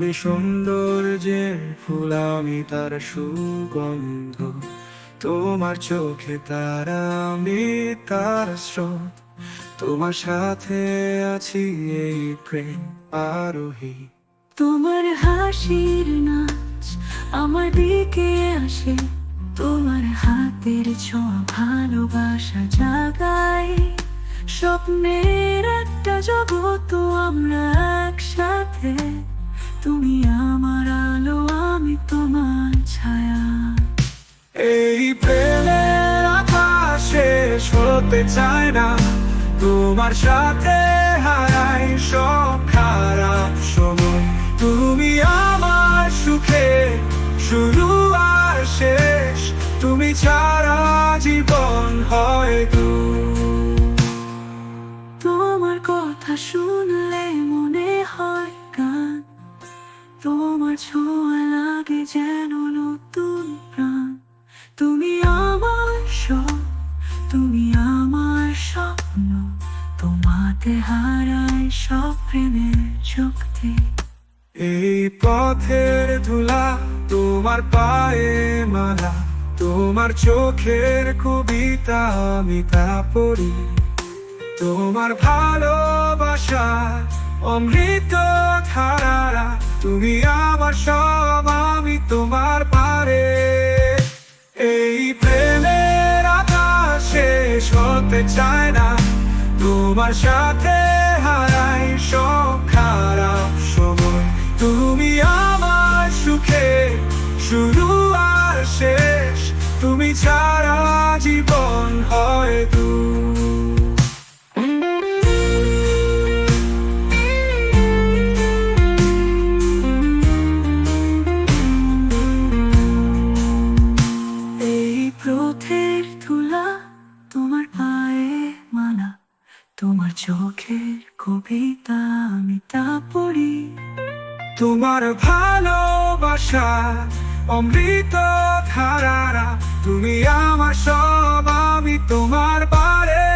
তুমি সৌন্দর্যের ফুল, আমি তার সুগন্ধ। তোমার চোখে তারা, আমি তার স্রোত। তোমার সাথে আছি এই প্রেম আরোহী। তোমার হাসির নাচ আমার দিকে আসে, তোমার হাতের ছোঁয়া ভালোবাসা জাগায়। স্বপ্নের একটা জগৎ আমরা একসাথে, তুমি আমার আলো, আমি তোমার ছায়া। এই প্রেমের আকাশ শেষ হতে চায় না, তোমার সাথে হারাই সব খারাপ সময়। তুমি আমার সুখে শুরু আর শেষ, তুমি ছাড়া জীবন হয় তোমার কথা শুনলে মনে হয় গান, তোমার ছোঁয়া লাগে যেন নতুন প্রাণ। তুমি আমার সব, তুমি আমার স্বপ্ন, তোমাতে হারায় সব প্রেমের শক্তি। এই পথের ধুলা, তোমার পায়ে মালা, তোমার চোখের কবিতা আমি তা পড়ি। তোমার ভালোবাসা অমৃত ধারা, তুমি আমার সব, আমি তোমার পারে। এই প্রেমের আকাশ শেষ হতে চায় না, তোমার সাথে হারাই সব খারাপ সময়। তুমি আমার সুখে শুরু আর শেষ, তুমি ছাড়া জীবন হয় এই পথের ধুলা, তোমার পায়ে মালা, তোমার চোখের কবিতা আমি তা পড়ি। তোমার ভালোবাসা অমৃত ধারা, তুমি আমার সব, আমি তোমার পারে।